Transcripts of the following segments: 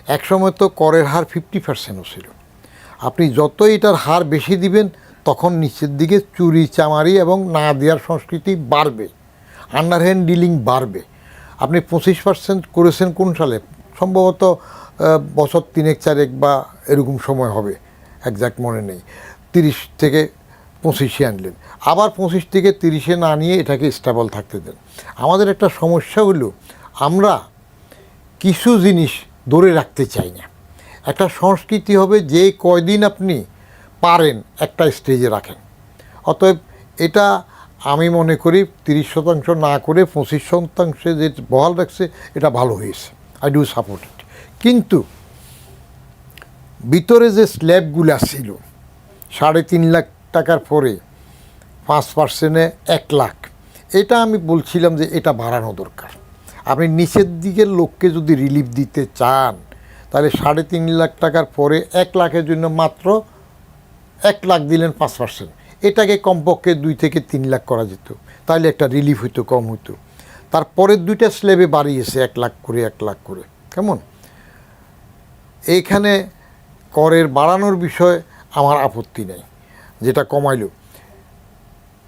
একসময় তো করের হার 50%ও ছিল। আপনি যতই এটার হার বেশি দিবেন তখন নিচের দিকে চুরি চামারি এবং না দেওয়ার সংস্কৃতি বাড়বে, আন্ডারহ্যান্ড ডিলিং বাড়বে। আপনি 25% করেছেন কোন সালে? সম্ভবত বছর 3-4 বা এরকম সময় হবে, একজ্যাক্ট মনে নেই। 30 থেকে 25-এ আনলেন, আবার 25 থেকে 30-এ না নিয়ে এটাকে স্টেবল থাকতে দেন। আমাদের একটা সমস্যা হলো আমরা কিছু জিনিস ধরে রাখতে চাই না। একটা সংস্কৃতি হবে যে কয়দিন আপনি পারেন একটা স্টেজে রাখেন। অতএব এটা আমি মনে করি 30% না করে 25% যে বহাল রাখছে এটা ভালো হয়েছে, আই ডু সাপোর্ট ইট। কিন্তু ভিতরে যে স্ল্যাবগুলো ছিল 3.5 লাখ টাকার পরে 5%-এ 1 লাখ, এটা আমি বলছিলাম যে এটা বাড়ানো দরকার। আপনি নিচের দিকের লোককে যদি রিলিফ দিতে চান তাহলে 3.5 লাখ টাকার পরে 1 লাখের জন্য মাত্র 1 লাখ দিলেন 5%, এটাকে কমপক্ষে 2 থেকে 3 লাখ করা যেত, তাহলে একটা রিলিফ হইতো, কম হইতো। তারপরের 2টা স্ল্যাবে বাড়িয়েছে 1 লাখ করে 1 লাখ করে। কেমন? এইখানে করের বাড়ানোর বিষয়ে আমার আপত্তি নেই, যেটা কমাইল,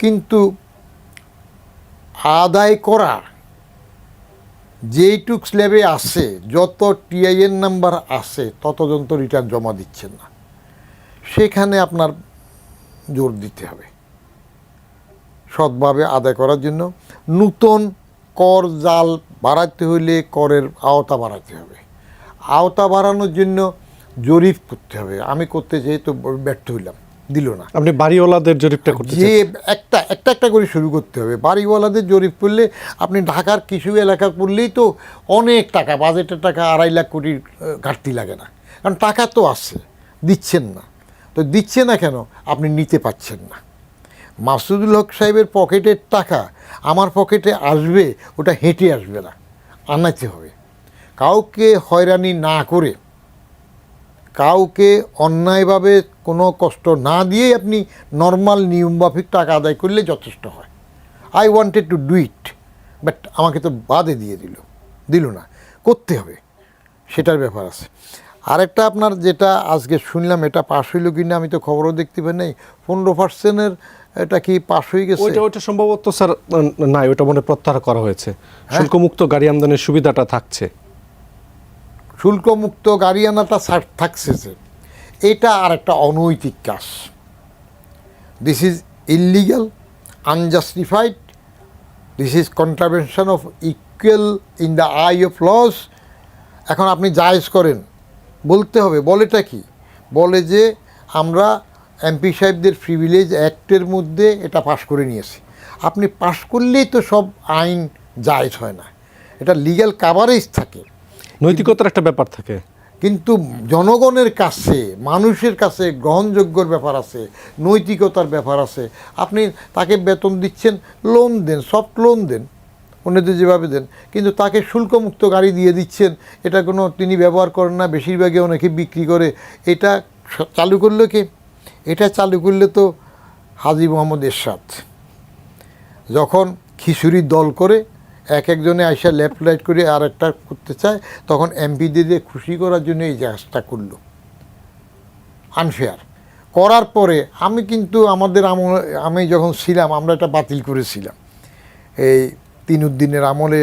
কিন্তু আদায় করা যেইটুক স্ল্যাবে আছে, যত টিআইএন নাম্বার আছে ততজন তো রিটার্ন জমা দিচ্ছেন না, সেখানে আপনার জোর দিতে হবে সৎভাবে আদায় করার জন্য। নূতন কর জাল বাড়াতে হইলে করের আওতা বাড়াতে হবে, আওতা বাড়ানোর জন্য জরিপ করতে হবে। আমি করতে চাই তো ব্যর্থ হইলাম, দিল না। আপনি বাড়িওয়ালাদের জরিপটা করতে যে একটা করে শুরু করতে হবে। বাড়িওয়ালাদের জরিপ করলে আপনি ঢাকার কিছু এলাকা করলেই তো অনেক টাকা, বাজেটের টাকা 2.5 লাখ কোটির ঘাটতি লাগে না, কারণ টাকা তো আছে, দিচ্ছেন না। তো দিচ্ছে না কেন? আপনি নিতে পাচ্ছেন না। মাসুদুল হক সাহেবের পকেটের টাকা আমার পকেটে আসবে, ওটা হেঁটে আসবে না, আনাতে হবে। কাউকে হয়রানি না করে, কাউকে অন্যায়ভাবে কোনো কষ্ট না দিয়েই আপনি নর্মাল নিয়মমাফিক টাকা আদায় করলে যথেষ্ট হয়। I wanted to do it, but আমাকে তো বাদে দিয়ে দিল না। করতে হবে, সেটার ব্যাপার আছে। আরেকটা আপনার যেটা আজকে শুনলাম, এটা পাশ হইল কি না আমি তো খবরও দেখতে পাই নাই, 15%-এর এটা কি পাশ হয়ে গেছে? ওইটা সম্ভবত স্যার নাই, ওইটা মনে প্রত্যাহার করা হয়েছে। শুল্কমুক্ত গাড়ি আমদানির সুবিধাটা থাকছে, শুল্কমুক্ত গাড়ি আনাটা থাকছে, এটা আর একটা অনৈতিক কাজ। This is illegal, unjustified, this is contravention of equal in the eye of laws. এখন আপনি জায়েজ করেন, বলতে হবে, বলেটা কি? বলে যে আমরা এমপি সাহেবদের প্রিভিলেজ অ্যাক্টের মধ্যে এটা পাশ করে নিয়েছি। আপনি পাশ করলেই তো সব আইন জায়েজ হয় না, এটা লিগ্যাল কাভারেজ থাকে, নৈতিকতার একটা ব্যাপার থাকে। কিন্তু জনগণের কাছে, মানুষের কাছে গ্রহণযোগ্যর ব্যাপার আছে, নৈতিকতার ব্যাপার আছে। আপনি তাকে বেতন দিচ্ছেন, লোন দেন, সফট লোন দেন, অন্যদের যেভাবে দেন, কিন্তু তাকে শুল্কমুক্ত গাড়ি দিয়ে দিচ্ছেন, এটা কোনো তিনি ব্যবহার করেন না, বেশিরভাগই অনেকে বিক্রি করে। এটা চালু করলো কে? এটা চালু করলে তো হাজী মোহাম্মদ এরশাদ যখন খিচুড়ির দল করে একজনে আইসা লেফট রাইট করে আর একটা করতে চায়, তখন এমপিদের খুশি করার জন্য এই কাজটা করলো। আনফেয়ার করার পরে আমি কিন্তু আমি যখন ছিলাম, আমরা এটা বাতিল করেছিলাম। এই তিনুদ্দিনের আমলে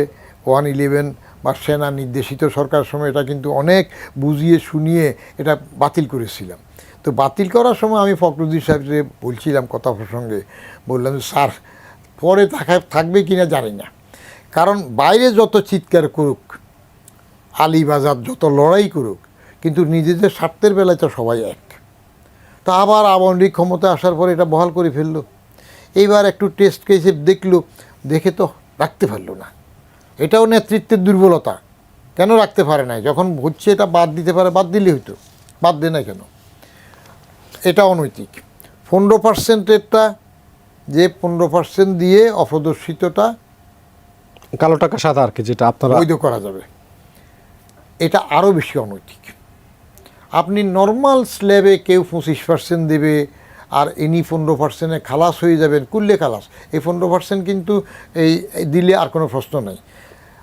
111 বা সেনা নির্দেশিত সরকার সময় এটা কিন্তু অনেক বুঝিয়ে শুনিয়ে এটা বাতিল করেছিলাম। তো বাতিল করার সময় আমি ফখরুদ্দিন সাহেবকে বলছিলাম, কথা প্রসঙ্গে বললাম, স্যার পরে থাকবে কিনা জানি না, কারণ বাইরে যত চিৎকার করুক, আলীবাজার যত লড়াই করুক, কিন্তু নিজেদের স্বার্থের বেলায় তো সবাই এক। তা আবার আওয়ামী লীগ ক্ষমতায় আসার পরে এটা বহাল করে ফেললো। এইবার একটু টেস্ট কেসে দেখলো, দেখে তো রাখতে পারলো না। এটাও নেতৃত্বের দুর্বলতা। কেন রাখতে পারে নাই? যখন হচ্ছে এটা বাদ দিতে পারে, বাদ দিলে হইতো, বাদ দেয় না কেন? এটা অনৈতিক। 15%-এরটা যে 15% দিয়ে অপ্রদর্শিতটা কালো টাকা সাদা আর কি, যেটা আপনারা বৈধ করা যাবে, এটা আরও বেশি অনৈতিক। আপনি নর্মাল স্ল্যাবে কেউ 25% দেবে আর ইনি 15%-এ খালাস হয়ে যাবেন, করলে খালাস। এই 15% কিন্তু এই দিলে আর কোনো প্রশ্ন নাই।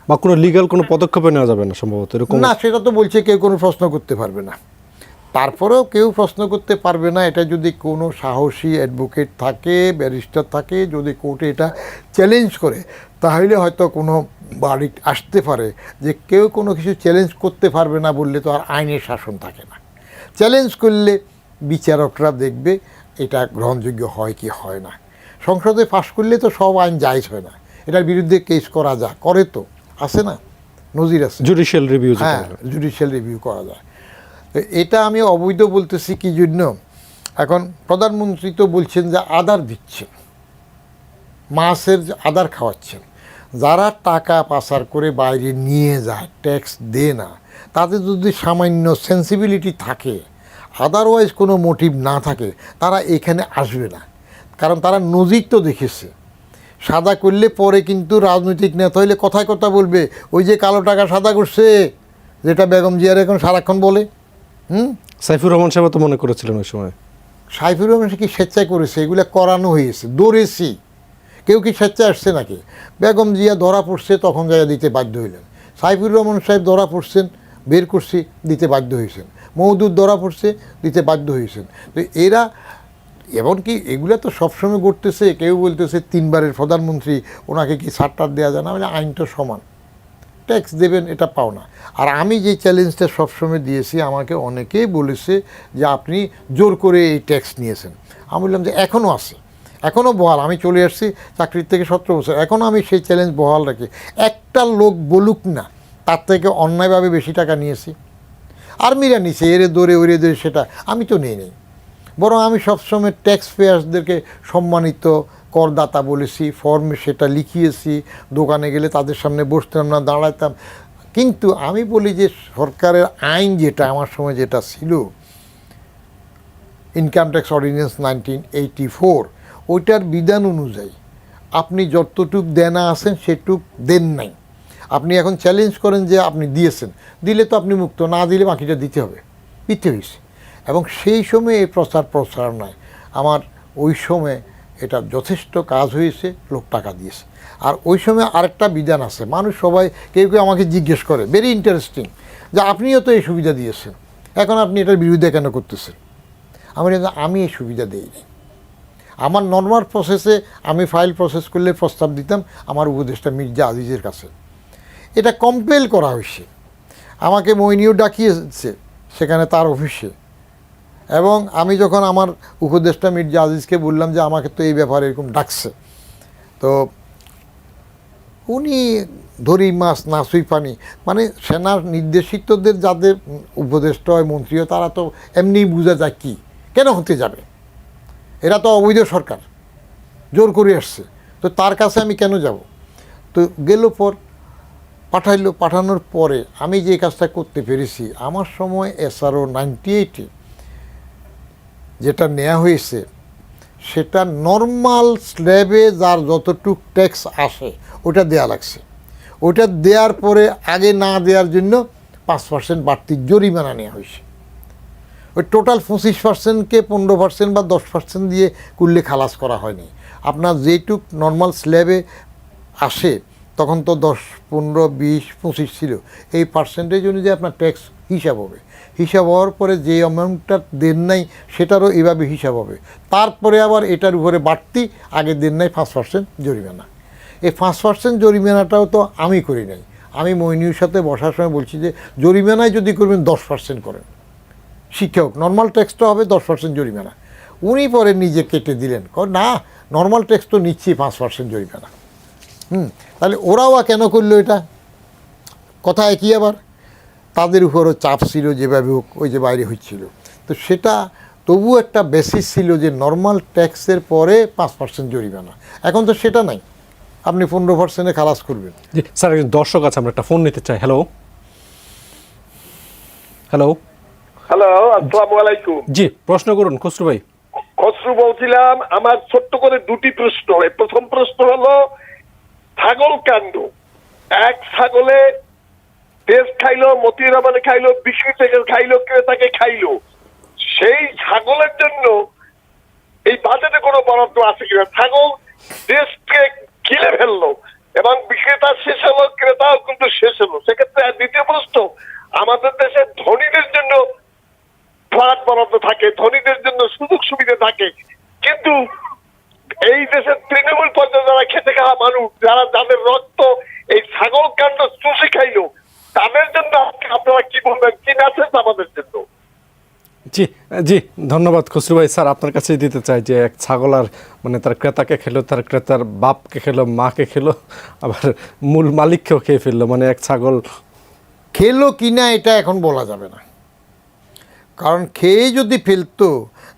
বা কোনো লিগ্যাল কোনো পদক্ষেপে নেওয়া যাবে না সম্ভবত এরকম? না, সেটা তো বলছে কেউ কোনো প্রশ্ন করতে পারবে না। তারপরেও কেউ প্রশ্ন করতে পারবে না, এটা যদি কোনো সাহসী অ্যাডভোকেট থাকে, ব্যারিস্টার থাকে, যদি কোর্টে এটা চ্যালেঞ্জ করে, তাহলে হয়তো কোনো বাড়ি আসতে পারে যে কেউ কোনো কিছু চ্যালেঞ্জ করতে পারবে না বললে তো আর আইনের শাসন থাকে না। চ্যালেঞ্জ করলে বিচারকরা দেখবে এটা গ্রহণযোগ্য হয় কি হয় না। সংসদে পাশ করলে তো সব আইন জায়েজ হয় না, এটার বিরুদ্ধে কেস করা যায়, করে তো, আছে না, নজির আছে। Judicial review. হ্যাঁ, জুডিশিয়াল রিভিউ করা যায়। তো এটা আমি অবৈধ বলতেছি কি জন্য, এখন প্রধানমন্ত্রী তো বলছেন যে আদার দিচ্ছেন, মাছের আদার খাওয়াচ্ছেন। যারা টাকা পাচার করে বাইরে নিয়ে যায়, ট্যাক্স দেয় না, তাদের যদি সামান্য সেন্সিবিলিটি থাকে, আদারওয়াইজ কোনো মোটিভ না থাকে, তারা এখানে আসবে না। কারণ তারা নজির তো দেখেছে, সাদা করলে পরে কিন্তু রাজনৈতিক নেতা হইলে কথায় কথা বলবে, ওই যে কালো টাকা সাদা করছে, যেটা বেগম জিয়ার এখন সারাক্ষণ বলে। সাইফুর রহমান সাহেব তো মনে করেছিলেন ওই সময়। সাইফুর রহমান কি স্বেচ্ছায় করেছে? এগুলো করানো হয়েছে, দৌড়েছি। কেউ কি স্বেচ্ছায় আসছে নাকি? বেগম জিয়া ধরা পড়ছে, তখন জায়গা দিতে বাধ্য হইলেন। সাইফুর রহমান সাহেব ধরা পড়ছেন, বের করছি, দিতে বাধ্য হয়েছেন। মওদুদ ধরা পড়ছে, দিতে বাধ্য হয়েছেন। তো এরা এমনকি এগুলো তো সবসময় ঘটতেছে। কেউ বলতেছে 3 বারের প্রধানমন্ত্রী, ওনাকে কি ছাড়টার দেওয়া যায় না? মানে আইন তো সমান, ট্যাক্স দেবেন, এটা পাও না। আর আমি যে চ্যালেঞ্জটা সবসময় দিয়েছি, আমাকে অনেকেই বলেছে যে আপনি জোর করে এই ট্যাক্স নিয়েছেন। আমি বললাম যে এখনও আছে, এখনও বহাল। আমি চলে আসছি চাকরির থেকে 17 বছর, এখনও আমি সেই চ্যালেঞ্জ বহাল রাখি। একটা লোক বলুক না তার থেকে অন্যায়ভাবে বেশি টাকা নিয়েছি। আর্মিরা নিছে, এরে দৌড়ে ওরে দৌড়ে, সেটা আমি তো নেই। বরং আমি সবসময় ট্যাক্স পেয়ার্সদেরকে সম্মানিত করদাতা বলেছি, ফর্মে সেটা লিখিয়েছি, দোকানে গেলে তাদের সামনে বসতাম না, দাঁড়াতাম। কিন্তু আমি বলি যে সরকারের আইন যেটা আমার সময় যেটা ছিল, ইনকাম ট্যাক্স অর্ডিন্যান্স 1984, ওইটার বিধান অনুযায়ী আপনি যতটুক দেনা আছেন সেটুক দেন নাই। আপনি এখন চ্যালেঞ্জ করেন যে আপনি দিয়েছেন, দিলে তো আপনি মুক্ত, না দিলে বাকিটা দিতে হবে, দিতে হয়েছে। এবং সেই সময় এই প্রচারণায় আমার ওই সময় এটা যথেষ্ট কাজ হয়েছে, লোক টাকা দিয়েছে। আর ওই সময় আরেকটা বিধান আছে, মানুষ সবাই কেউ কেউ আমাকে জিজ্ঞেস করে, ভেরি ইন্টারেস্টিং, যে আপনিও তো এই সুবিধা দিয়েছেন, এখন আপনি এটার বিরুদ্ধে কেন করতেছেন? আমি এই সুবিধা দিইনি। আমার নর্মাল প্রসেসে আমি ফাইল প্রসেস করলে প্রস্তাব দিতাম আমার উপদেষ্টা মির্জা আজিজের কাছে। এটা কম্পেল করা হয়েছে, আমাকে মইনিও ডাকিয়েছে সেখানে তার অফিসে। এবং আমি যখন আমার উপদেষ্টা মির্জা আজিজকে বললাম যে আমাকে তো এই ব্যাপারে এরকম ডাকছে, তো উনি ধরি মাছ নাসুই পানি, মানে সেনার নির্দেশিতদের যাদের উপদেষ্টা হয়, মন্ত্রী হয়, তারা তো এমনি বোঝা যায় কি কেন হতে যাবে, এরা তো অবৈধ সরকার, জোর করে আসছে, তো তার কাছে আমি কেন যাব? তো গেল, পর পাঠাইলো, পাঠানোর পরে আমি যে কাজটা করতে পেরেছি, আমার সময় SRO 98-এ যেটা নেওয়া হয়েছে, সেটা নর্মাল স্ল্যাবে যার যতটুক ট্যাক্স আসে ওটা দেয়া লাগছে। ওটা দেওয়ার পরে আগে না দেওয়ার জন্য 5% বাড়তি জরিমানা নেওয়া হয়েছে। ওই টোটাল 25%কে 15% বা 10% দিয়ে করলে খালাস করা হয়নি। আপনার যেটুক নর্মাল স্ল্যাবে আসে, তখন তো 10, 15, 20, 25 ছিল, এই পার্সেন্টেজ অনুযায়ী আপনার ট্যাক্স হিসাব হবে। হিসাব হওয়ার পরে যে অ্যামাউন্টটা দেন নাই সেটারও এভাবে হিসাব হবে। তারপরে আবার এটার উপরে বাড়তি আগে দেন নাই 5% জরিমানা। এই 5% জরিমানাটাও তো আমি করি নাই, আমি মইনির সাথে বসার সময় বলছি যে জরিমানায় যদি করবেন 10% করেন, শিক্ষক নর্মাল ট্যাক্সটা হবে 10% জরিমানা। উনি পরে নিজে কেটে দিলেন, না নর্মাল ট্যাক্স তো নিচ্ছি 5% জরিমানা। তাহলে ওরাও কেন করলো এটা? কথা একই। আবার তাদের উপরও চাপ ছিল যেভাবে হোক, ওই যে বাইরে হচ্ছিল, তো সেটা তবু একটা বেসিস ছিল যে নর্মাল ট্যাক্সের পরে 5% জরিমানা। এখন তো সেটা নাই, আপনি 15%-এ খালাস করবেন। জি স্যার, একজন দর্শক আছে, আমরা একটা ফোন নিতে চাই। হ্যালো হ্যালো হ্যালো, আসসালামু আলাইকুম। জি, প্রশ্ন করুন খসরু ভাই। খসরু বলছিলাম, আমার ছোট্ট করে দুটি প্রশ্ন। প্রথম প্রশ্ন হলো ছাগল কাণ্ড। এক ছাগলে টেস্ট খাইলো, মতিউর রহমানে খাইলো, বিক্রি থেকে খাইলো, ক্রেতাকে খাইলো। সেই ছাগলের জন্য এই বাজেটে কোনো বরাদ্দ আছে কিনা? ছাগল টেস্টকে গিলে ফেললো, এবং বিক্রেতা শেষ হলো, ক্রেতাও কিন্তু শেষ হলো। সেক্ষেত্রে দ্বিতীয় প্রশ্ন, আমাদের দেশে ধনীদের জন্য ফ্ল্যাট বরাদ্দ থাকে, ধনীদের জন্য সুযোগ সুবিধা থাকে, কিন্তু এই দেশের তৃণমূল পর্যায়ে যারা খেতে খাওয়া মানুষ, যাদের রক্ত এই ছাগল কাণ্ড চুষে খাইলো, তাদের জন্য আপনারা কি বলবেন, কি মেসেজ আমাদের জন্য? জি জি, ধন্যবাদ খসরু ভাই। স্যার আপনার কাছেই দিতে চাই যে এক ছাগল আর মানে তার ক্রেতাকে খেলো, তার ক্রেতার বাপকে খেলো, মাকে খেলো, আবার মূল মালিককেও খেয়ে ফেললো, মানে এক ছাগল খেলো কিনা এটা এখন বলা যাবে না, কারণ খেয়ে যদি ফেলতো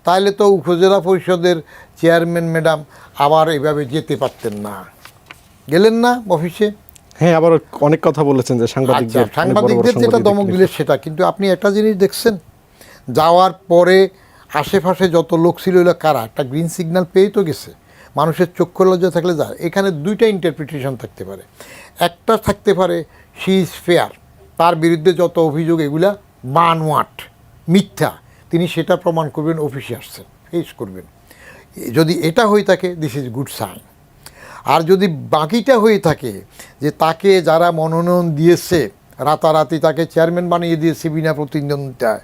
তাহলে তো উপজেলা পরিষদের চেয়ারম্যান ম্যাডাম আবার এভাবে যেতে পারতেন না। গেলেন না অফিসে? হ্যাঁ, আবার অনেক কথা বলেছেন যে সাংবাদিকদের আচ্ছা, সাংবাদিকদের যেটা দমক দিলে সেটা, কিন্তু আপনি একটা জিনিস দেখছেন, যাওয়ার পরে আশেপাশে যত লোক ছিল এগুলো কারা? একটা গ্রিন সিগন্যাল পেয়ে তো গেছে। মানুষের চক্ষু লজ্জা থাকলে যায়। এখানে দুইটা ইন্টারপ্রিটেশন থাকতে পারে। একটা থাকতে পারে শি ইজ ফেয়ার, তার বিরুদ্ধে যত অভিযোগ এগুলা বানোয়াট, মিথ্যা, তিনি সেটা প্রমাণ করবেন, অফিসে আসছেন, ফেস করবেন। যদি এটা হয়ে থাকে, দিস ইজ গুড সাইন। আর যদি বাকিটা হয়ে থাকে যে তাকে যারা মনোনয়ন দিয়েছে, রাতারাতি তাকে চেয়ারম্যান বানিয়ে দিয়েছে বিনা প্রতিদ্বন্দ্বিতায়,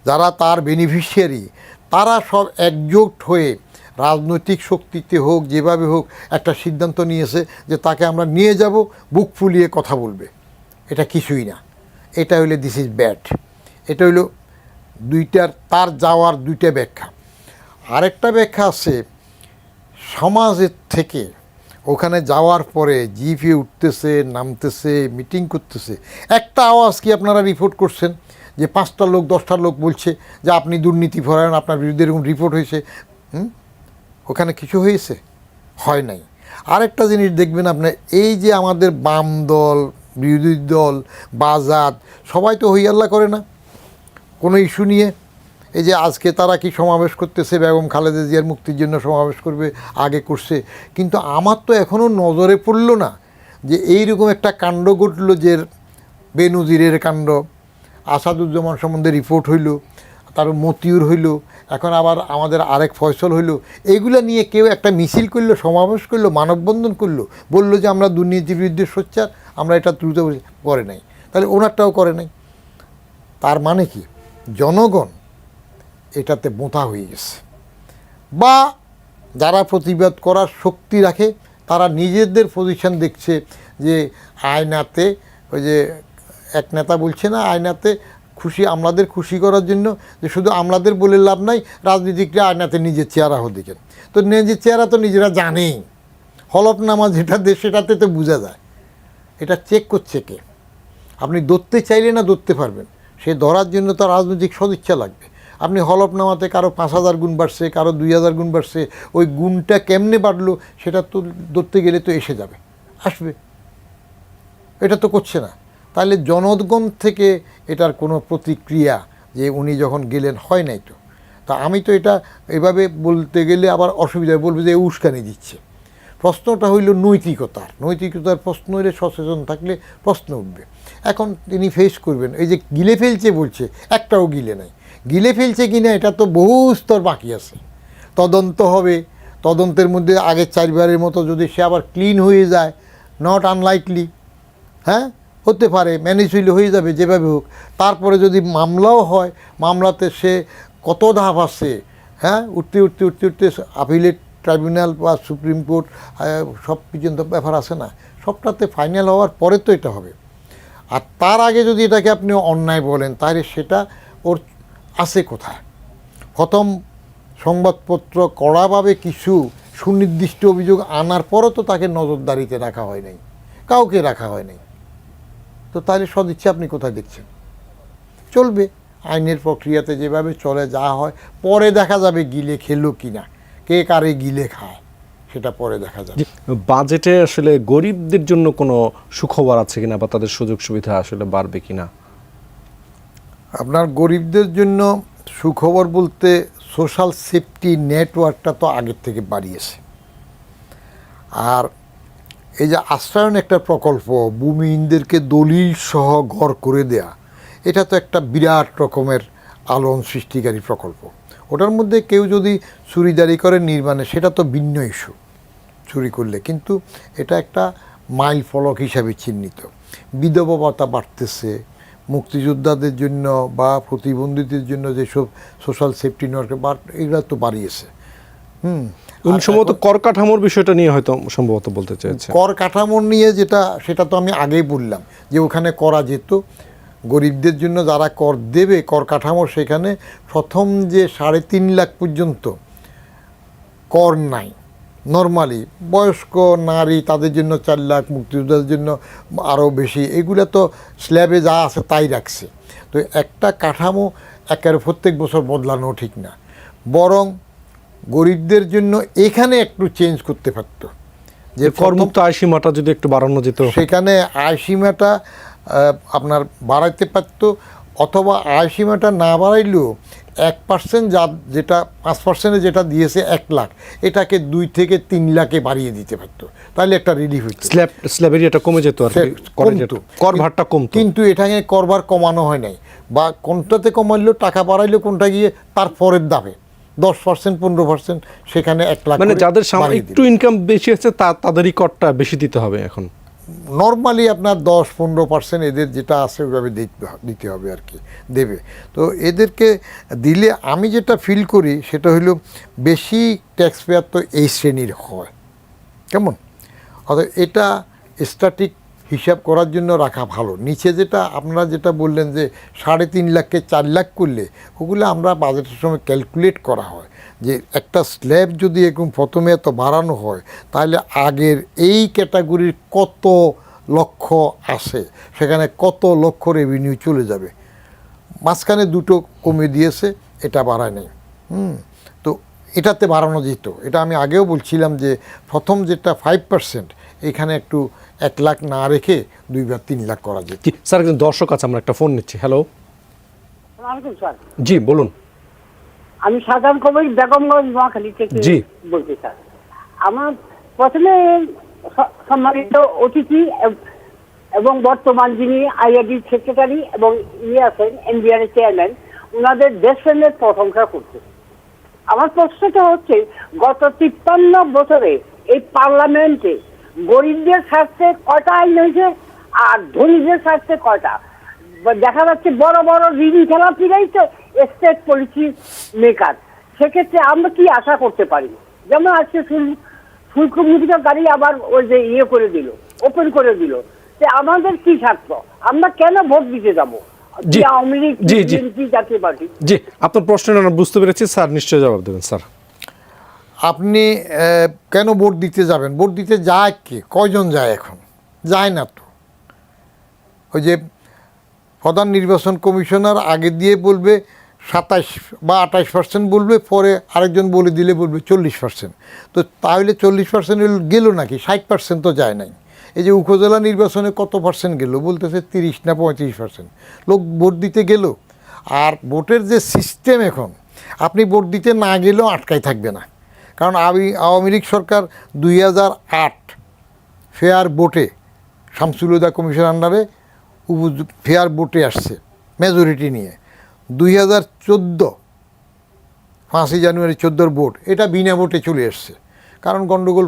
যারা তার বেনিফিশিয়ারি, তারা সব একজোট হয়ে রাজনৈতিক শক্তিতে হোক, যেভাবে হোক, একটা সিদ্ধান্ত নিয়েছে যে তাকে আমরা নিয়ে যাব, বুক ফুলিয়ে কথা বলবে। এটা কিছুই না, এটা হইলে দিস ইজ ব্যাড। এটা হইল তার যাওয়ার দুইটা ব্যাখ্যা। আরেকটা ব্যাখ্যা আছে, সমাজের থেকে ওখানে যাওয়ার পরে জিপে উঠতেছে, নামতেছে, মিটিং করতেছে, একটা আওয়াজ কি আপনারা রিপোর্ট করছেন যে 5টা লোক 10টা লোক বলছে যে আপনি দুর্নীতি ফরায়ণ, আপনার বিরুদ্ধে এরকম রিপোর্ট হয়েছে? ওখানে কিছু হয়েছে? হয় নাই। আরেকটা জিনিস দেখবেন আপনার, এই যে আমাদের বাম দল, বিরোধী দল, বাজাত, সবাই তো হইয়াল্লা করে না কোনো ইস্যু নিয়ে। এই যে আজকে তারা কি সমাবেশ করতেছে, বেগম খালেদা জিয়ার মুক্তির জন্য সমাবেশ করবে, আগে করছে, কিন্তু আমার তো এখনও নজরে পড়ল না যে এইরকম একটা কাণ্ড ঘটল, যে বেনজিরের কাণ্ড, আসাদুজ্জামান সম্বন্ধে রিপোর্ট হইল, তার মতিউর হইল, এখন আবার আমাদের আরেক ফয়সল হইল। এইগুলো নিয়ে কেউ একটা মিছিল করলো, সমাবেশ করলো, মানববন্ধন করলো, বললো যে আমরা দুর্নীতির বিরুদ্ধে সোচ্চার, আমরা এটা দ্রুত করে নাই। তাহলে ওনারটাও করে নাই। তার মানে কি জনগণ এটাতে বোঁতা হয়ে গেছে, বা যারা প্রতিবাদ করার শক্তি রাখে তারা নিজেদের পজিশন দেখছে যে আয়নাতে, ওই যে এক নেতা বলছে না, আয়নাতে খুশি, আমাদের খুশি করার জন্য, যে শুধু আমাদের বলে লাভ নাই, রাজনীতিকরা আয়নাতে নিজের চেহারা দেখেন। তো নিজের চেহারা তো নিজেরা জানেই, হলফনামা যেটা দেয় সেটাতে তো বোঝা যায়। এটা চেক করছে কে? আপনি ধরতে চাইলে না ধরতে পারবেন, সে ধরার জন্য তো রাজনৈতিক সদিচ্ছা লাগবে। আপনি হলফনামাতে কারো 5,000 গুণ বাড়ছে, কারো 2,000 গুণ বাড়ছে, ওই গুণটা কেমনে বাড়লো সেটা তো ধরতে গেলে তো এসে যাবে, আসবে। এটা তো করছে না। তাহলে জনগণ থেকে এটার কোনো প্রতিক্রিয়া, যে উনি যখন গেলেন, হয় নাই তো। তা আমি তো এটা এভাবে বলতে গেলে আবার অসুবিধায় বলবো যে উস্কানি দিচ্ছে। প্রশ্নটা হইল নৈতিকতার প্রশ্ন হইলে সচেতন থাকলে প্রশ্ন উঠবে। এখন তিনি ফেস করবেন, এই যে গিলে ফেলছে বলছে, একটাও গিলে নাই। গিলে ফেলছে কি না এটা তো বহু স্তর বাকি আছে, তদন্ত হবে। তদন্তের মধ্যে আগের 4বারের মতো যদি সে আবার ক্লিন হয়ে যায়, নট আনলাইকলি, হ্যাঁ হতে পারে, ম্যানেজ হইলে হয়ে যাবে যেভাবে হোক। তারপরে যদি মামলাও হয়, মামলাতে সে কত ধাপ আছে, হ্যাঁ, উঠতে আপিলেট ট্রাইব্যুনাল বা সুপ্রিম কোর্ট, সব পর্যন্ত ব্যাপার আছে না, সবটাতে ফাইনাল হওয়ার পরে তো এটা হবে। আর তার আগে যদি এটাকে আপনি অন্যায় বলেন, তাহলে সেটা ওর আছে কোথায়? প্রথম সংবাদপত্র কড়াভাবে কিছু সুনির্দিষ্ট অভিযোগ আনার পরও তো তাকে নজরদারিতে রাখা হয় নাই, কাউকে রাখা হয় নাই। তো তাহলে সদিচ্ছা আপনি কোথায় দেখছেন? চলবে আইনের প্রক্রিয়াতে যেভাবে চলে, যা হয় পরে দেখা যাবে গিলে খেলো কিনা, কে কারে গিলে খায় সেটা পরে দেখা যাবে। বাজেটে আসলে গরিবদের জন্য কোনো সুখবর আছে কিনা, বা তাদের সুযোগ সুবিধা আসলে বাড়বে কিনা? আপনার গরিবদের জন্য সুখবর বলতে সোশ্যাল সেফটি নেটওয়ার্কটা তো আগের থেকে বাড়িয়েছে। আর এই যে আশ্রয়ন একটা প্রকল্প, ভূমিহীনদেরকে দলিল সহ ঘর করে দেয়া, এটা তো একটা বিরাট রকমের আলোড়ন সৃষ্টিকারী প্রকল্প। ওটার মধ্যে কেউ যদি চুরিদারি করে নির্মাণে, সেটা তো ভিন্ন ইস্যু, চুরি করলে। কিন্তু এটা একটা মাইল ফলক হিসাবে চিহ্নিত। বিধবা ভাতা বাড়তেছে, মুক্তিযোদ্ধাদের জন্য বা প্রতিবন্ধীদের জন্য যেসব সোশ্যাল সেফটি নেটওয়ার্ক এগুলো তো বাড়িয়েছে। সম্ভবত কর কাঠামোর বিষয়টা নিয়ে হয়তো সম্ভবত বলতে চেয়েছে। কর কাঠামোর নিয়ে সেটা তো আমি আগেই বললাম যে ওখানে করা যেত, গরিবদের জন্য যারা কর দেবে কর কাঠামো সেখানে প্রথম যে 3.5 লাখ পর্যন্ত কর নাই। নর্মালি বয়স্ক নারী তাদের জন্য 4 লাখ, মুক্তিযোদ্ধাদের জন্য আরও বেশি, এগুলো তো স্ল্যাবে যা আছে তাই রাখছে। তো একটা কাঠামো একেবারে প্রত্যেক বছর বদলানো ঠিক না, বরং গরিবদের জন্য এখানে একটু চেঞ্জ করতে পারতো, যে করমুক্ত আয় সীমাটা যদি একটু বাড়ানো যেত, সেখানে আয় সীমাটা আপনার বাড়াইতে পারতো, অথবা আয় সীমাটা না বাড়াইলেও 1% যেটা 5% যেটা দিয়েছে 1 লাখ, এটাকে 2 থেকে 3 লাখে বাড়িয়ে দিতে পারতো, তাহলে একটা রিলিফ হইতো, স্ল্যাব এরিয়াটা কমে যেত আর কর ভারটা কমতো। কিন্তু এটাকে করবার কমানো হয় নাই, বা কোনটাতে কমাইলেও টাকা বাড়াইলেও কোনটা গিয়ে তার পরের দামে 10% 15% সেখানে 1 লাখ, মানে যাদের একটু ইনকাম বেশি আছে তাদেরই করটা বেশি দিতে হবে এখন। নর্মালি আপনার 10-15% এদের যেটা আছে ওইভাবে দিতে হবে আর কি, দেবে। তো এদেরকে দিলে আমি যেটা ফিল করি সেটা হলো বেশি ট্যাক্স পেয়ার তো এই শ্রেণীর হয়, কেমন? অর্থাৎ এটা স্ট্যাটিক হিসাব করার জন্য রাখা ভালো। নিচে যেটা আপনারা যেটা বললেন যে 3.5 লাখকে 4 লাখ করলে, ওগুলো আমরা বাজেটের সময় ক্যালকুলেট করা হয় যে একটা স্ল্যাব যদি এরকম প্রথমে এত বাড়ানো হয় তাহলে আগের এই ক্যাটাগরির কত লক্ষ আসে, সেখানে কত লক্ষ রেভিনিউ চলে যাবে। মাঝখানে 2টো কমে দিয়েছে, এটা বাড়ায় নাই। তো এটাতে বাড়ানো যেত, এটা আমি আগেও বলছিলাম যে প্রথম যেটা 5% এখানে একটু 1 লাখ না রেখে 2 বা 3 লাখ করা যেত। স্যার একজন দর্শক আছে, আমরা একটা ফোন নিচ্ছি। হ্যালো, স্যার জি বলুন। আমি সাধারণ কবি বেগমগঞ্জ নোয়াখালী থেকে বলছি স্যার। আমার প্রথমে সম্মানিত অতিথি এবং বর্তমান যিনি আইআরডি সেক্রেটারি এবং আছেন এনবিআর চেয়ারম্যান, ওনাদের দেশপ্রেমের প্রশংসা করছে। আমার প্রশ্নটা হচ্ছে, গত 53 বছরে এই পার্লামেন্টে গরিবদের স্বার্থে কয়টা আইন হয়েছে আর ধনীদের স্বার্থে কয়টা? দেখা যাচ্ছে বড় বড় ঋণ খেলাপিরাই তো স্টেট পলিসি মেকার। সেক্ষেত্রে আমরা কি আশা করতে পারি? যেমন আজকে শুল্ক মুদ্রা গাড়ি আবার ওই যে করে দিল, ওপেন করে দিল, যে আমাদের কি স্বার্থ? আমরা কেন ভোট দিতে যাবো? আওয়ামী লীগ, বিএনপি, জাতীয় পার্টি। জি, আপনার প্রশ্নটা বুঝতে পেরেছি স্যার, নিশ্চয়ই জবাব দেবেন স্যার। আপনি কেন ভোট দিতে যাবেন? ভোট দিতে যায় কে? কয়জন যায়? এখন যায় না তো। ওই যে প্রধান নির্বাচন কমিশনার আগে দিয়ে বলবে 27 বা 28% বলবে, পরে আরেকজন বলে দিলে বলবে 40%। তো তাহলে 40% গেল নাকি? 60% তো যায় নাই। এই যে উপজেলা নির্বাচনে কত পার্সেন্ট গেল? বলতেছে 30 না 35% লোক ভোট দিতে গেল। আর ভোটের যে সিস্টেম এখন, আপনি ভোট দিতে না গেলেও আটকাই থাকবে না। কারণ আওয়ামী লীগ সরকার 2008 ফেয়ার ভোটে, শামসুল হুদা কমিশন আন্ডারে ফেয়ার ভোটে আসছে মেজরিটি নিয়ে। 2014 5ই জানুয়ারি 14 ভোট, এটা বিনা ভোটে চলে এসছে। কারণ গণ্ডগোল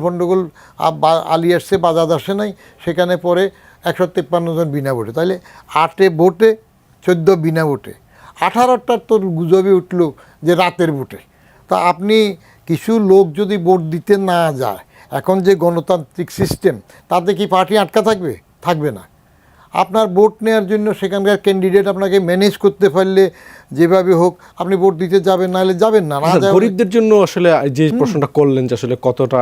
আলী আসছে, বাজাদ আসে নাই, সেখানে পরে 153 জন বিনা ভোটে। তাহলে 8 ভোটে 14 বিনা ভোটে, 18টার তো গুজবে উঠল যে রাতের ভোটে। তা আপনি কিছু লোক যদি ভোট দিতে না যায়, এখন যে গণতান্ত্রিক সিস্টেম, তাতে কি পার্টি আটকা থাকবে? থাকবে না। আপনার ভোট নেওয়ার জন্য সেখানকার ক্যান্ডিডেট আপনাকে ম্যানেজ করতে পারলে যেভাবে হোক আপনি ভোট দিতে যাবেন, নাহলে যাবেন না। গরিবদের জন্য আসলে যে প্রশ্নটা করলেন যে আসলে কতটা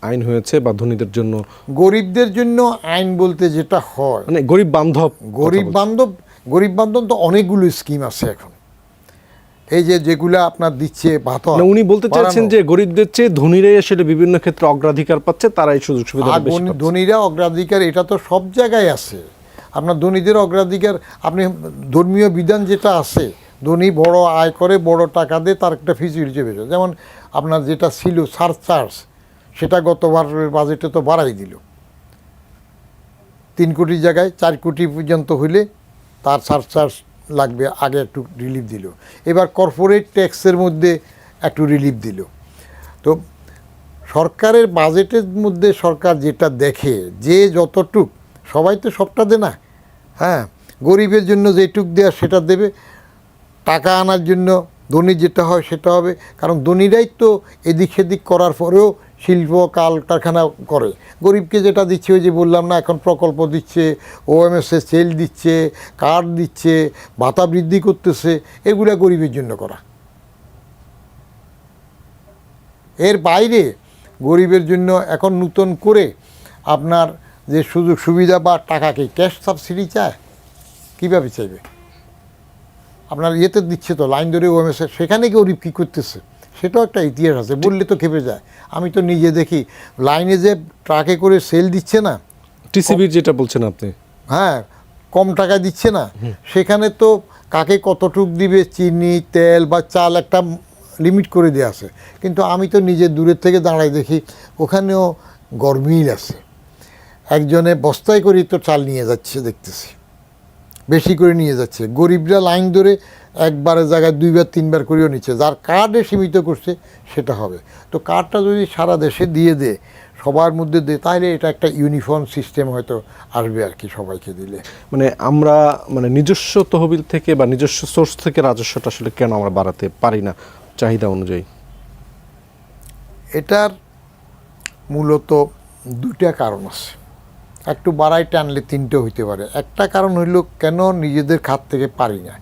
আইন হয়েছে বা ধনীদের জন্য? গরিবদের জন্য আইন বলতে যেটা হয়, মানে গরিব বান্ধব তো অনেকগুলো স্কিম আছে এখন। এই যেগুলা আপনার দিচ্ছে ভাতা, উনি বলতে চাইছেন যে গরিবদের চেয়ে ধনীরাই আসলে বিভিন্ন ক্ষেত্রে অগ্রাধিকার পাচ্ছে, তারাই সুযোগ সুবিধা বেশি পাচ্ছে। ধনীরা অগ্রাধিকার, এটা তো সব জায়গায় আছে। আপনার ধনীদের অগ্রাধিকার, আপনি ধর্মীয় বিধান যেটা আছে, ধনী বড় আয় করে, বড় টাকা দিয়ে তার একটা ফিজিবিলিটি বেশি। যেমন আপনার যেটা ছিল সারচার্জ, সেটা গতবারের বাজেটে তো বাড়াই দিল। 3 কোটির জায়গায় 4 কোটি পর্যন্ত হইলে তার সারচার্জ লাগবে, আগে একটু রিলিফ দিল। এবার কর্পোরেট ট্যাক্সের মধ্যে একটু রিলিফ দিল। তো সরকারের বাজেটের মধ্যে সরকার যেটা দেখে যে যতটুক, সবাই তো সবটা দেয় না, হ্যাঁ, গরিবের জন্য যেটুক দেওয়া সেটা দেবে, টাকা আনার জন্য ধনী যেটা হয় সেটা হবে, কারণ ধনীরাই তো এদিক সেদিক করার পরেও শিল্প কারখানা করে। গরিবকে যেটা দিচ্ছে ওই যে বললাম না, এখন প্রকল্প দিচ্ছে, ওএমএসএ সেল দিচ্ছে, কার্ড দিচ্ছে, ভাতা বৃদ্ধি করতেছে, এগুলা গরিবের জন্য করা। এর বাইরে গরিবের জন্য এখন নতুন করে আপনার যে সুযোগ সুবিধা বা টাকাকে ক্যাশ সাবসিডি চায়, কীভাবে চাইবে? আপনার ইয়েতে দিচ্ছে তো লাইন ধরে ওএমএসএ, সেখানে গরিব কী করতেছে সেটাও একটা ইতিহাস আছে, বললে তো খেপে যায়। আমি তো নিজে দেখি লাইনে যে ট্রাকে করে সেল দিচ্ছে না, টিসিবির যেটা বলছেন আপনি, হ্যাঁ, কম টাকা দিচ্ছে না, সেখানে তো কাকে কতটুক দিবে, চিনি, তেল বা চাল একটা লিমিট করে দেওয়া আছে। কিন্তু আমি তো নিজে দূরের থেকে দাঁড়াই দেখি ওখানেও গরমিল আছে, একজনে বস্তায় করে তো চাল নিয়ে যাচ্ছে দেখতেছি, বেশি করে নিয়ে যাচ্ছে। গরিবরা লাইন ধরে একবারের জায়গায় 2 বার 3 বার করেও নিচ্ছে, যার কার্ডে সীমিত করছে সেটা হবে। তো কার্ডটা যদি সারা দেশে দিয়ে দেয়, সবার মধ্যে দেয়, তাহলে এটা একটা ইউনিফর্ম সিস্টেম হয়তো আসবে আর কি, সবাইকে দিলে। মানে আমরা মানে নিজস্ব তহবিল থেকে বা নিজস্ব সোর্স থেকে রাজস্বটা আসলে কেন আমরা বাড়াতে পারি না চাহিদা অনুযায়ী? এটার মূলত 2টা কারণ আছে, একটু বাড়াই টানলে 3টে হইতে পারে। একটা কারণ হইল কেন নিজেদের খাত থেকে পারি না।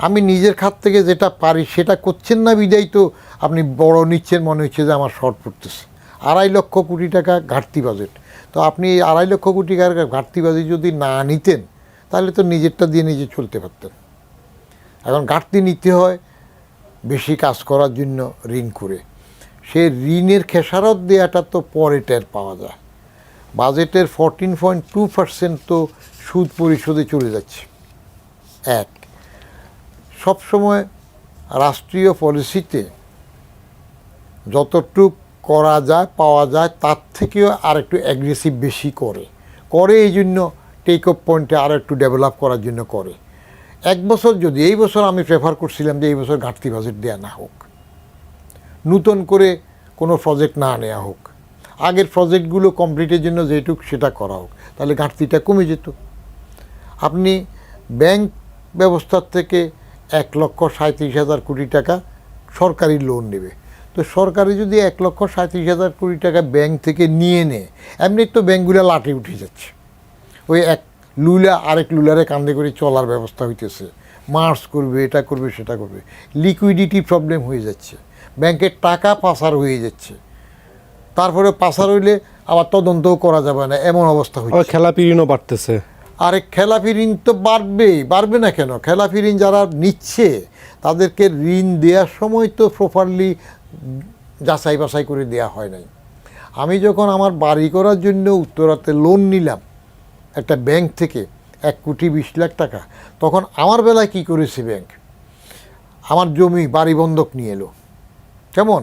আমি নিজের খাত থেকে যেটা পারি সেটা করছেন না বিদায় তো আপনি বড় নিচ্ছেন, মনে হচ্ছে যে আমার শর্ট পড়তেছে। 2.5 লক্ষ কোটি টাকা ঘাটতি বাজেট, তো আপনি এই 2.5 লক্ষ কোটি টাকার ঘাটতি বাজেট যদি না নিতেন তাহলে তো নিজেরটা দিয়ে নিজে চলতে পারতেন। এখন ঘাটতি নিতে হয় বেশি কাজ করার জন্য ঋণ করে, সে ঋণের খেসারত দেওয়াটা তো পরে টের পাওয়া যায়। বাজেটের 14.2% তো সুদ পরিশোধে চলে যাচ্ছে। এক, সবসময় রাষ্ট্রীয় পলিসিতে যতটুক করা যায় পাওয়া যায় তার থেকেও আর একটু অ্যাগ্রেসিভ বেশি করে এই জন্য টেক অফ পয়েন্টে আর একটু ডেভেলপ করার জন্য করে। 1 বছর যদি, এই বছর আমি প্রেফার করছিলাম যে এই বছর ঘাটতি বাজেট দেওয়া না হোক, নতুন করে কোনো প্রজেক্ট না নেওয়া হোক, আগের প্রজেক্টগুলো কমপ্লিটের জন্য যেটুক সেটা করা হোক, তাহলে ঘাটতিটা কমে যেত। আপনি ব্যাংক ব্যবস্থার থেকে 1,37,000 কোটি টাকা সরকারি লোন নেবে, তো সরকারি যদি 1,37,000 কোটি টাকা ব্যাংক থেকে নিয়ে নেয়, এমনি তো ব্যাংকগুলো লাটে উঠে যাচ্ছে, ওই এক লুলা আরেক লুলারে কান্দে করে চলার ব্যবস্থা হইতেছে, মার্চ করবে, এটা করবে, সেটা করবে, লিকুইডিটি প্রবলেম হয়ে যাচ্ছে, ব্যাংকের টাকা পাচার হয়ে যাচ্ছে, তারপরে পাচার হইলে আবার তদন্তও করা যাবে না, এমন অবস্থা হচ্ছে। খেলাপি ঋণও বাড়তেছে। আরে খেলাপি ঋণ তো বাড়বে না কেন? খেলাপি ঋণ যারা নিচ্ছে তাদেরকে ঋণ দেওয়ার সময় তো প্রপারলি যাচাই বাছাই করে দেওয়া হয় নাই। আমি যখন আমার বাড়ি করার জন্য উত্তরাতে লোন নিলাম একটা ব্যাংক থেকে 1,20,00,000 টাকা, তখন আমার বেলায় কি করেছে ব্যাংক, আমার জমি বাড়ি বন্ধক নিয়ে এলো। কেমন?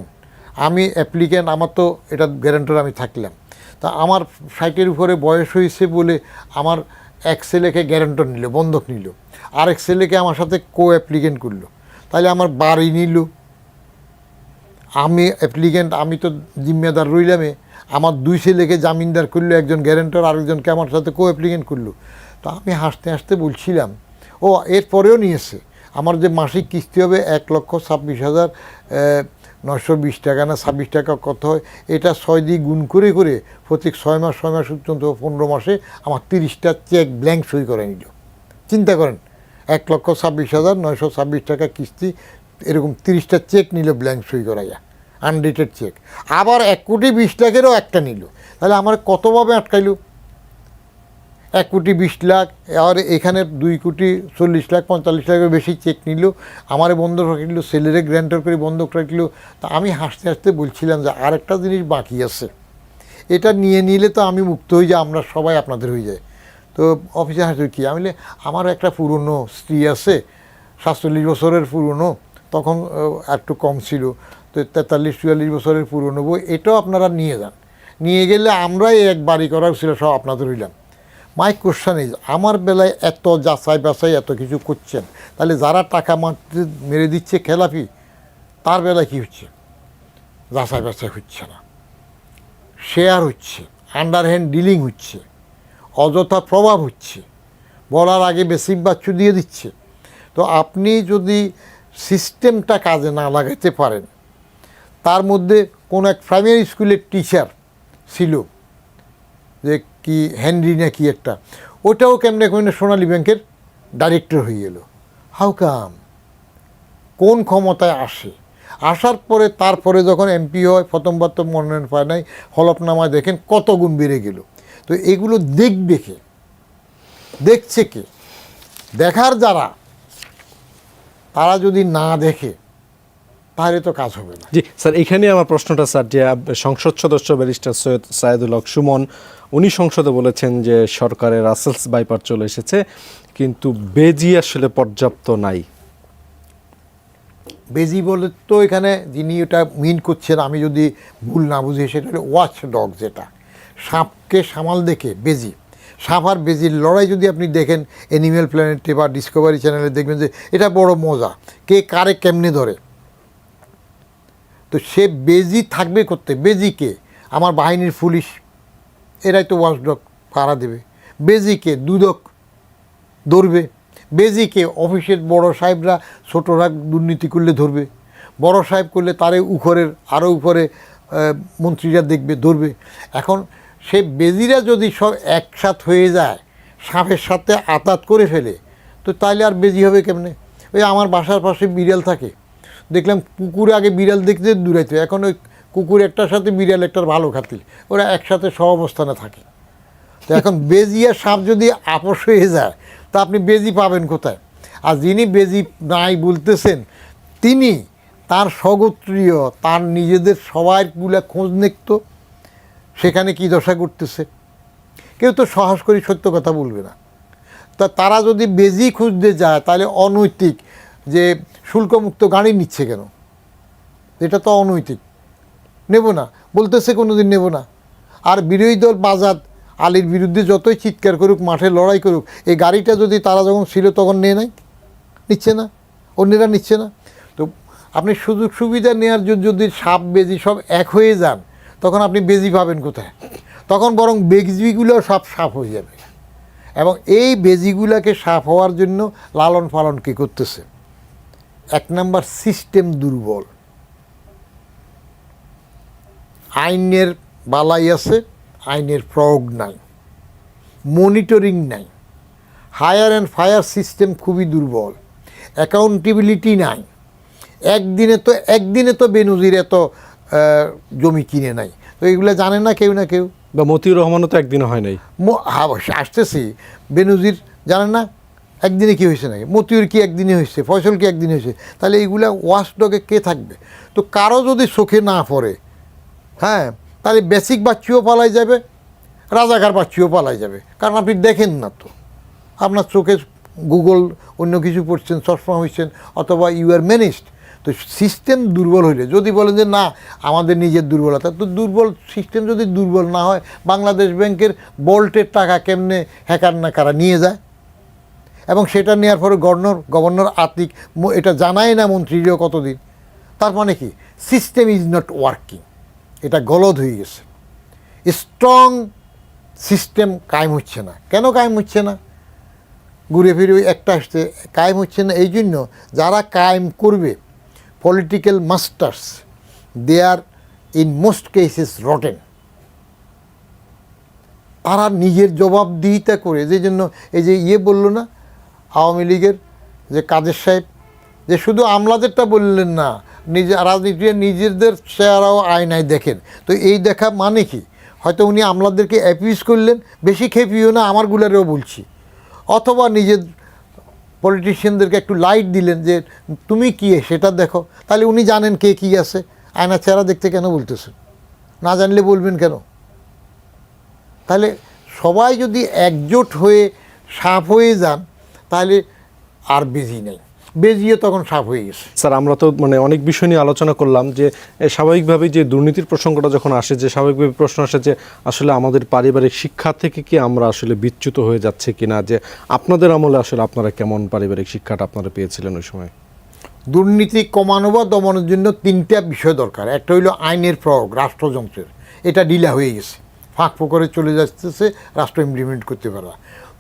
আমি অ্যাপ্লিক্যান্ট, আমার তো এটা গ্যারান্টার আমি থাকলাম, তা আমার 60-এর উপরে বয়স হয়েছে বলে আমার এক ছেলেকে গ্যারান্টার নিল, বন্ধক নিল, আরেক ছেলেকে আমার সাথে কো অ্যাপ্লিক্যান্ট করলো, তাহলে আমার বাড়ি নিল, আমি অ্যাপ্লিক্যান্ট, আমি তো জিম্মেদার রইলামে, আমার 2 ছেলেকে জামিনদার করলো, একজন গ্যারান্টার আরেকজনকে আমার সাথে কো অ্যাপ্লিক্যান্ট করলো। তো আমি হাসতে হাসতে বলছিলাম, ও এরপরেও নিয়েছে, আমার যে মাসিক কিস্তি হবে 1,26,920 টাকা না 26 টাকা কত হয়, এটা 6 দিয়ে গুণ করে করে প্রত্যেক 6 মাস পর্যন্ত 15 মাসে আমার 30টা চেক ব্ল্যাঙ্ক সই করে নিল। চিন্তা করেন, 1,26,926 টাকা কিস্তি, এরকম 30টা চেক নিল ব্ল্যাঙ্ক সই করাইয়া, আনডেটেড চেক, আবার 1,20,00,000-এরও একটা নিল, তাহলে আমার কতভাবে আটকাইল? 1,20,00,000, আর এখানে 2,40,00,000 45,00,000 বেশি চেক নিল, আমারে বন্ধক রাখল, ছেলেরে গ্যারান্টার করে বন্ধক রাখল। তা আমি হাসতে হাসতে বলছিলাম যে আরেকটা জিনিস বাকি আছে, এটা নিয়ে নিলে তো আমি মুক্ত হয়ে যাই, আমরা সবাই আপনাদের হয়ে যায়। তো অফিসে হাসতে কি, আমি বলি আমার একটা পুরনো স্ত্রী আছে, 47 বছরের পুরনো, তখন একটু কম ছিল, তো 43-44 বছরের পুরনো বই, এটাও আপনারা নিয়ে যান, নিয়ে গেলে আমরাই এক বাড়ি করার ছিল, সব আপনাদের হইলাম। মাই কোশ্চেন ইজ, আমার বেলায় এত যাচাই বাছাই এত কিছু করছেন, তাহলে যারা টাকা মেরে দিচ্ছে খেলাপি, তার বেলায় কী হচ্ছে? যাচাই বাছাই হচ্ছে না। শেয়ার হচ্ছে, আন্ডারহ্যান্ড ডিলিং হচ্ছে, অযথা প্রভাব হচ্ছে, বলার আগে বেশি বাচ্চু দিয়ে দিচ্ছে। তো আপনি যদি সিস্টেমটা কাজে না লাগাতে পারেন, তার মধ্যে কোনো এক প্রাইমারি স্কুলের টিচার ছিল যে কি হেনরি না কি একটা, ওটাও কেমনে কেমনে সোনালী ব্যাংকের ডাইরেক্টর হয়ে এলো। How come? কোন ক্ষমতায় আসে? আসার পরে তারপরে যখন এমপি হয় প্রথমবার তো মনোনয়ন পায় নাই, হলফনামায় দেখেন কত গুণ বেড়ে গেল। তো এগুলো দেখবে কে? দেখছে কে? দেখার যারা, তারা যদি না দেখে তাহলে তো কাজ হবে না। জি স্যার, এখানে আমার প্রশ্নটা স্যার, যে সংসদ সদস্য ব্যারিস্টার সৈয়দ সায়েদুল হক সুমন উনি সংসদে বলেছেন যে সরকারের রাসেলস বাইপার চলে এসেছে, কিন্তু বেজি আসলে পর্যাপ্ত নাই। বেজি বলে তো এখানে যিনি ওটা মিন করছেন, আমি যদি ভুল না বুঝি, সেটা হলো ওয়াচ ডগ, যেটা সাপকে সামাল দেখে বেজি। সাপ আর বেজির লড়াই যদি আপনি দেখেন অ্যানিম্যাল প্ল্যানেটে বা ডিসকভারি চ্যানেলে, দেখবেন যে এটা বড় মজা, কে কারে কেমনে ধরে। তো সে বেজি থাকবে করতে, বেজিকে আমার বাহিনীর পুলিশ, এরাই তো ওয়াচ ডগ পাহারা দেবে। বেজিকে দুদক ধরবে, বেজিকে অফিসের বড় সাহেবরা ছোটরা দুর্নীতি করলে ধরবে, বড় সাহেব করলে তারে উপরের আরও উপরে মন্ত্রীরা দেখবে, ধরবে। এখন সে বেজিরা যদি সব একসাথ হয়ে যায়, সাপের সাথে আতাত করে ফেলে, তো তাইলে আর বেজি হবে কেমনে? ওই আমার বাসার পাশে বিড়াল থাকে, দেখলাম কুকুরে আগে বিড়াল দেখতে দূরাইতো, এখন ওই কুকুর একটার সাথে বিড়াল একটার ভালো খাতির, ওরা একসাথে সহ অবস্থানে থাকে। তো এখন বেজি আর সাপ যদি আপোষ হয়ে যায়, তা আপনি বেজি পাবেন কোথায়? আর যিনি বেজি নাই বলতেছেন, তিনি তার স্বগোত্রীয়, তার নিজেদের সবাইগুলা খোঁজ নিত, সেখানে কি দশা করতেছে। কেউ তো সাহস করে সত্য কথা বলবে না। তা তারা যদি বেজি খুঁজতে যায়, তাহলে অনৈতিক যে শুল্কমুক্ত গাড়ি নিচ্ছে কেন? এটা তো অনৈতিক, নেব না বলতেছে, কোনো দিন নেব না। আর বিরোধী দল বাজাদ আলীর বিরুদ্ধে যতই চিৎকার করুক, মাঠে লড়াই করুক, এই গাড়িটা যদি তারা যখন ছিল তখন নিচ্ছে না, অন্যেরা নিচ্ছে না। তো আপনি সুযোগ সুবিধা নেওয়ার জন্য যদি সাপ বেজি সব এক হয়ে যান, তখন আপনি বেজি পাবেন কোথায়? তখন বরং বেজিগুলো সব সাপ হয়ে যাবে। এবং এই বেজিগুলাকে সাপ হওয়ার জন্য লালন পালন কী করতেছে? এক নাম্বার, সিস্টেম দুর্বল, আইনের বালাই আছে, আইনের প্রয়োগ নাই, মনিটরিং নাই, হায়ার অ্যান্ড ফায়ার সিস্টেম খুবই দুর্বল, অ্যাকাউন্টেবিলিটি নাই। একদিনে তো বেনজির এত জমি কিনে নাই, তো এগুলো জানে না কেউ না কেউ। বা মতিউর রহমানও তো একদিনও হয় নাই। আসতেছি, বেনজির জানেন না একদিনে কি হয়েছে নাকি, মতিউর কি একদিনে হয়েছে, ফয়সল কি একদিনে হয়েছে, তাহলে এইগুলা ওয়াচডগে কে থাকবে? তো কারো যদি চোখে না পড়ে, হ্যাঁ, তাহলে বেসিক বাচ্চিও পালাই যাবে, রাজাকার বাচ্চিও পালাই যাবে। কারণ আপনি দেখেন না তো, আপনার চোখে গুগল অন্য কিছু পড়ছেন, চশমা হয়েছেন, অথবা ইউ আর ম্যানেজড। তো সিস্টেম দুর্বল হইলে, যদি বলেন যে না আমাদের নিজের দুর্বলতা, তো দুর্বল সিস্টেম যদি দুর্বল না হয়, বাংলাদেশ ব্যাংকের বল্টের টাকা কেমনে হ্যাকার না কারা নিয়ে যায়, এবং সেটা নেওয়ার পরে গভর্নর আতিক এটা জানায় না মন্ত্রীরাও কতদিন। তার মানে কি? সিস্টেম ইজ নট ওয়ার্কিং, এটা গলদ হয়ে গেছে। স্ট্রং সিস্টেম কায়েম হচ্ছে না। কেন কায়েম হচ্ছে না? ঘুরে ফিরে ওই একটা আসছে, কায়েম হচ্ছে না এই জন্য যারা কায়েম করবে, political masters, they are in most cases rotten. তারা নিজের জবাবদিহিতা করে, যে জন্য এই যে বলল না আওয়ামী লীগের যে কাদের সাহেব, যে শুধু আমলাদেরটা বললেন না, রাজনীতির নিজেদের চেহারাও আয়নায় দেখেন। তো এই দেখা মানে কি? হয়তো উনি আমলাদেরকে অ্যাপিউজ করলেন, বেশি খেপিও না, আমারগুলারেও বলছি, অথবা নিজের পলিটিশিয়ানদেরকে একটু লাইট দিলেন যে তুমি কী সেটা দেখো, তাহলে উনি জানেন কে কী আছে। আয়না চেহারা দেখতে কেন বলতেছেন? না জানলে বলবেন কেন? তাহলে সবাই যদি একজোট হয়ে সাপ হয়ে যান, তাহলে আর বেজি নেই, বেজিয়ে তখন সাপ হয়ে গেছে। স্যার, আমরা তো অনেক বিষয় নিয়ে আলোচনা করলাম, যে স্বাভাবিকভাবেই যে দুর্নীতির প্রসঙ্গটা যখন আসে, যে স্বাভাবিকভাবে প্রশ্ন আসে যে আসলে আমাদের পারিবারিক শিক্ষা থেকে কি আমরা আসলে বিচ্যুত হয়ে যাচ্ছে কিনা, যে আপনাদের আমলে আসলে আপনারা কেমন পারিবারিক শিক্ষাটা আপনারা পেয়েছিলেন ওই সময়? দুর্নীতি কমানো বা দমনের জন্য তিনটা বিষয় দরকার। একটা হইল আইনের প্রয়োগ, রাষ্ট্রযন্ত্রের, এটা ডিলা হয়ে গেছে, ফাঁক ফোকরে চলে যাচ্ছে রাষ্ট্র ইমপ্লিমেন্ট করতে পারা।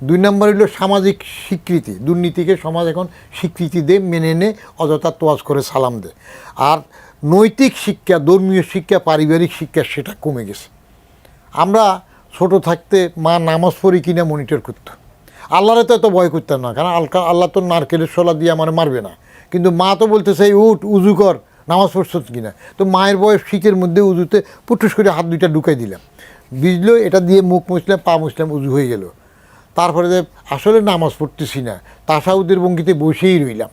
2 নম্বর হলো সামাজিক স্বীকৃতি, দুর্নীতিকে সমাজ এখন স্বীকৃতি দেয়, মেনে নে, অযথা তোয়াজ করে সালাম দেয়। আর নৈতিক শিক্ষা, ধর্মীয় শিক্ষা, পারিবারিক শিক্ষা সেটা কমে গেছে। আমরা ছোট থাকতে মা নামাজ পড়ি কিনা মনিটর করতো, আল্লাহরে তো এত ভয় করতাম না, কারণ আল্লাহ তো নারকেলের শলা দিয়ে আমার মারবে না, কিন্তু মা তো বলতেছে এই উঠ উজু কর, নামাজ পড়ছ কিনা। তো মায়ের বয়স শীতের মধ্যে উজুতে পুটুস করে হাত 2টা ঢুকাই দিলাম, বুঝলো এটা দিয়ে মুখ মুছলাম, পা মুছলাম, উজু হয়ে গেল। তারপরে যে আসলে নামাজ পড়তেছি না, তাসাউদের ভঙ্গিতে বসেই রইলাম।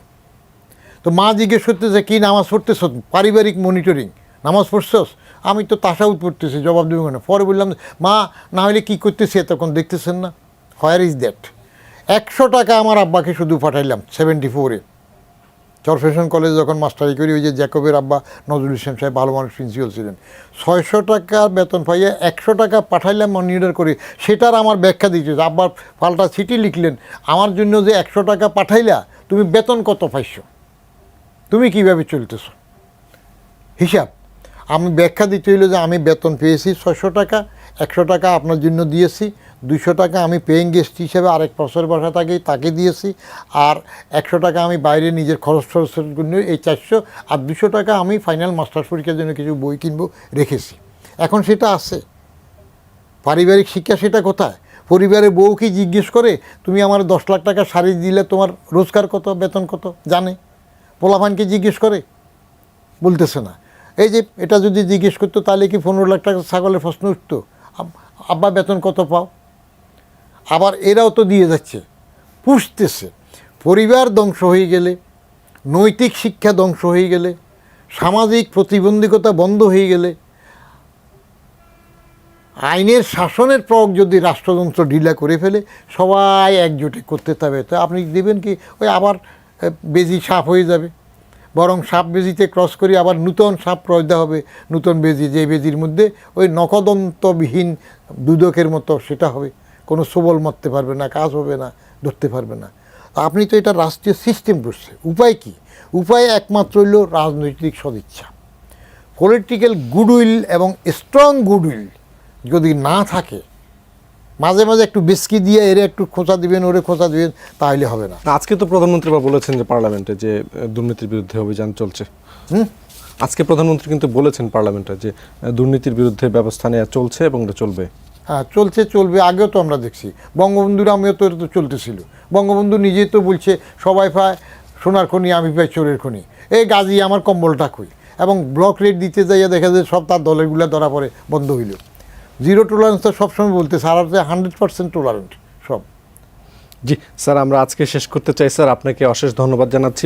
তো মা জিজ্ঞেস করতেছে কি নামাজ পড়তেছ, পারিবারিক মনিটরিং, নামাজ পড়ছস? আমি তো তাসাউদ পড়তেছি, জবাব দেবো কেন? পরে বললাম মা না হলে কী করতেছি তখন দেখতেছেন না, হোয়ার ইজ দ্যাট? 100 টাকা আমার আব্বাকে শুধু পাঠাইলাম 74-এ, চরফেশন কলেজে যখন মাস্টারি করি, ওই যে জ্যাকবের আব্বা নজরুল ইসলাম সাহেব ভালো মানুষ প্রিন্সিপাল ছিলেন, 600 টাকা বেতন পাইয়ে 100 টাকা পাঠাইলাম মানি অর্ডার করে। সেটার আমার ব্যাখ্যা দিচ্ছে, আব্বার পাল্টা চিঠি লিখলেন, আমার জন্য যে 100 টাকা পাঠাইলা, তুমি বেতন কত পাইছো, তুমি কীভাবে চলতেছো, হিসাব। আমি ব্যাখ্যা দিতে হইলো যে আমি বেতন পেয়েছি 600 টাকা, 100 টাকা আপনার জন্য দিয়েছি, 200 টাকা আমি পেইং গেস্ট হিসেবে আরেক প্রফেসরের বাসা থাকি তাকে দিয়েছি, আর 100 টাকা আমি বাইরে নিজের খরচ জন্য এই 400, আর 200 টাকা আমি ফাইনাল মাস্টার্স পরীক্ষার জন্য কিছু বই কিনবো রেখেছি। এখন সেটা আছে, পারিবারিক শিক্ষা সেটা কোথায়? পরিবারের বউ কি জিজ্ঞেস করে তুমি আমার 10 লাখ টাকা শাড়ি দিলে তোমার রোজগার কত, বেতন কত জানে? পোলাপানকে জিজ্ঞেস করে? বলতেছে না। এই যে এটা যদি জিজ্ঞেস করতো তাহলে কি 15 লাখ টাকা ছাগলের প্রশ্ন উঠতো, আব্বা বেতন কত পাও? আবার এরাও তো দিয়ে যাচ্ছে, পুষতেছে। পরিবার ধ্বংস হয়ে গেলে, নৈতিক শিক্ষা ধ্বংস হয়ে গেলে, সামাজিক প্রতিবন্ধকতা বন্ধ হয়ে গেলে, আইনের শাসনের প্রয়োগ যদি রাষ্ট্রযন্ত্র ঢিলা করে ফেলে, সবাই একজোটে করতে হবে, তো আপনি দেবেন কি ওই আবার বেজি সাপ হয়ে যাবে। বরং সাপ বেজিতে ক্রস করি আবার নূতন সাপ পয়দা হবে, নূতন বেজি, যে বেজির মধ্যে ওই নখদন্তবিহীন দুদকের মতো সেটা হবে, কোনো সবল মারতে পারবে না, কাজ হবে না, ধরতে পারবে না। আপনি তো এটা রাষ্ট্রীয় সিস্টেম করছে, উপায় কি? উপায় একমাত্র হইল রাজনৈতিক সদিচ্ছা, পলিটিক্যাল গুডউইল এবং স্ট্রং গুডউইল যদি না থাকে, মাঝে মাঝে একটু বেসকি দিয়ে এর একটু খোঁচা দিবেন, ওরে খোঁচা দিবেন, তাহলে হবে না। আজকে তো প্রধানমন্ত্রী বলেছেন যে পার্লামেন্টে যে দুর্নীতির বিরুদ্ধে অভিযান চলছে। আজকে প্রধানমন্ত্রী কিন্তু বলেছেন পার্লামেন্টে যে দুর্নীতির বিরুদ্ধে ব্যবস্থা নেওয়া চলছে এবং এটা চলবে। হ্যাঁ, চলছে, চলবে। আগেও তো আমরা দেখছি, বঙ্গবন্ধুর আমিও তো এটা তো চলতেছিল। বঙ্গবন্ধু নিজেই তো বলছে সবাই পায় সোনার খনি, আমি পাই চোরের খনি, এই গাজী আমার কম্বলটা কই। এবং ব্লক রেট দিতে যাইয়া দেখা যায় সব তার দলেরগুলো ধরা পড়ে, বন্ধ হইল। জিরো টলারেন্স তো সবসময় বলতে, আর 100% টলারেন্ট সব। জি স্যার, আমরা আজকে শেষ করতে চাই স্যার, আপনাকে অশেষ ধন্যবাদ জানাচ্ছি।